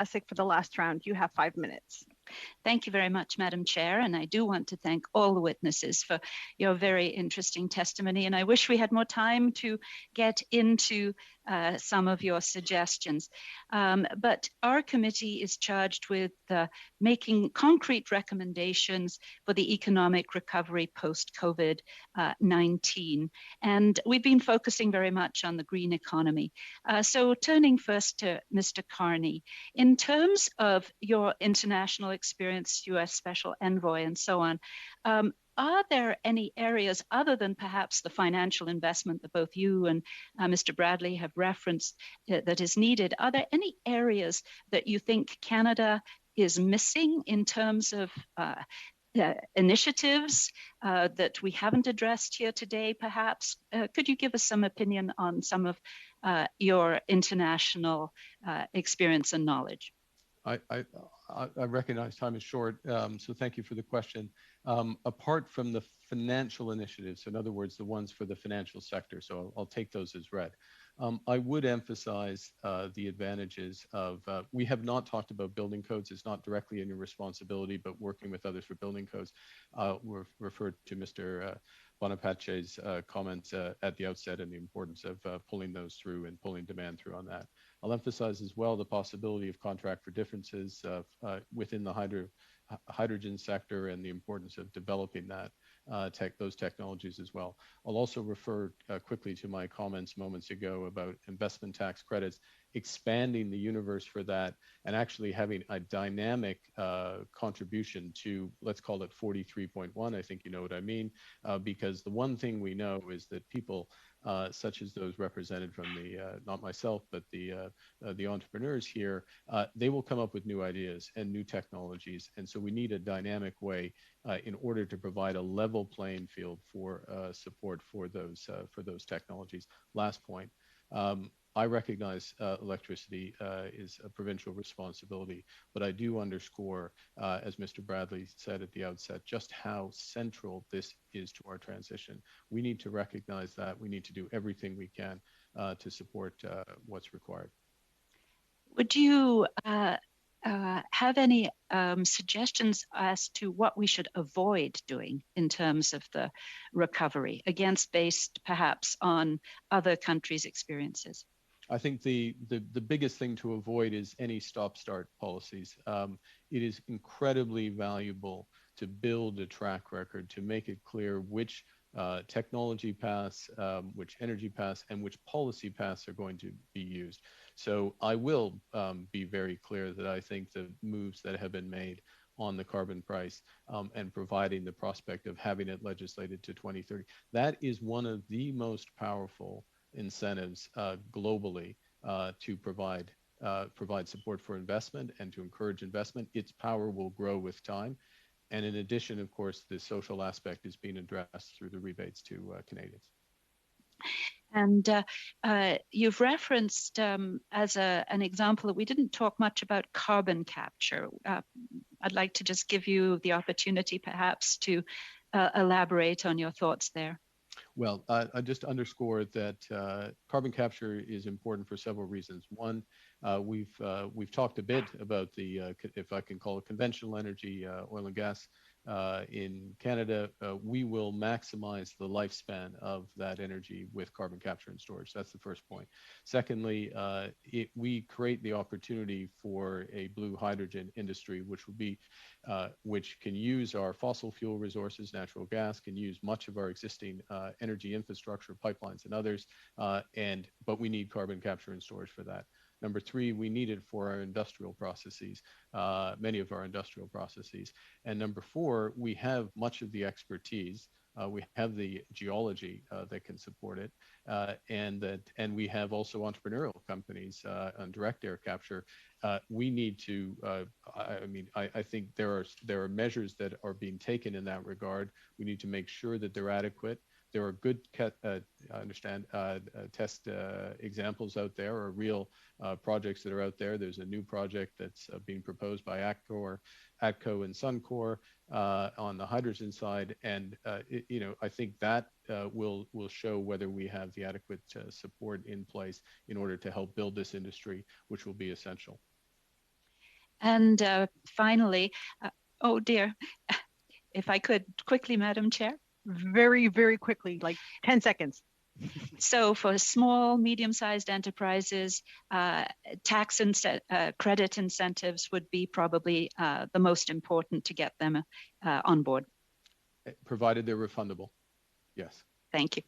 Vlasic for the last round. You have 5 minutes. Thank you very much, Madam Chair. And I do want to thank all the witnesses for your very interesting testimony. And I wish we had more time to get into some of your suggestions. But our committee is charged with making concrete recommendations for the economic recovery post-COVID-19. And we've been focusing very much on the green economy. So turning first to Mr. Carney, in terms of your international experience, U.S. Special Envoy, and so on, are there any areas other than perhaps the financial investment that both you and Mr. Bradley have referenced that is needed? Are there any areas that you think Canada is missing in terms of initiatives that we haven't addressed here today, perhaps? Could you give us some opinion on some of your international experience and knowledge? I recognize time is short, so thank you for the question. Apart from the financial initiatives, in other words, the ones for the financial sector, so I'll take those as read. I would emphasize the advantages of, we have not talked about building codes. It's not directly in your responsibility, but working with others for building codes. We've referred to Mr. Bonapace's comments at the outset and the importance of pulling those through and pulling demand through on that. I'll emphasize as well the possibility of contract for differences within the hydrogen sector and the importance of developing that those technologies as well. I'll also refer quickly to my comments moments ago about investment tax credits, expanding the universe for that, and actually having a dynamic contribution to, let's call it 43.1. I think you know what I mean, because the one thing we know is that people such as those represented from the, not myself, but the entrepreneurs here, they will come up with new ideas and new technologies. And so we need a dynamic way in order to provide a level playing field for support for those technologies. Last point. I recognize electricity is a provincial responsibility, but I do underscore, as Mr. Bradley said at the outset, just how central this is to our transition. We need to recognize that. We need to do everything we can to support what's required. Would you have any suggestions as to what we should avoid doing in terms of the recovery, based perhaps on other countries' experiences? I think the biggest thing to avoid is any stop-start policies. It is incredibly valuable to build a track record, to make it clear which technology paths, which energy paths, and which policy paths are going to be used. So I will be very clear that I think the moves that have been made on the carbon price and providing the prospect of having it legislated to 2030, that is one of the most powerful incentives globally to provide support for investment and to encourage investment. Its power will grow with time. And in addition, of course, the social aspect is being addressed through the rebates to Canadians. And you've referenced as an example that we didn't talk much about carbon capture. I'd like to just give you the opportunity perhaps to elaborate on your thoughts there. Well, I just underscore that carbon capture is important for several reasons. One, we've talked a bit about the, if I can call it conventional energy, oil and gas in Canada. We will maximize the lifespan of that energy with carbon capture and storage. That's the first point. Secondly, we create the opportunity for a blue hydrogen industry, which can use our fossil fuel resources, natural gas, can use much of our existing energy infrastructure, pipelines and others, but we need carbon capture and storage for that. Number three, we need it for our industrial processes, many of our industrial processes. And number four, we have much of the expertise. We have the geology that can support it, and we have also entrepreneurial companies on direct air capture. We need to. I think there are measures that are being taken in that regard. We need to make sure that they're adequate. There are good, test examples out there, or real projects that are out there. There's a new project that's being proposed by ATCO and Suncor on the hydrogen side, and I think that will show whether we have the adequate support in place in order to help build this industry, which will be essential. And finally, oh dear, if I could quickly, Madam Chair. Very, very quickly, like 10 seconds. So for small, medium-sized enterprises, tax credit incentives would be probably the most important to get them on board. Provided they're refundable. Yes. Thank you.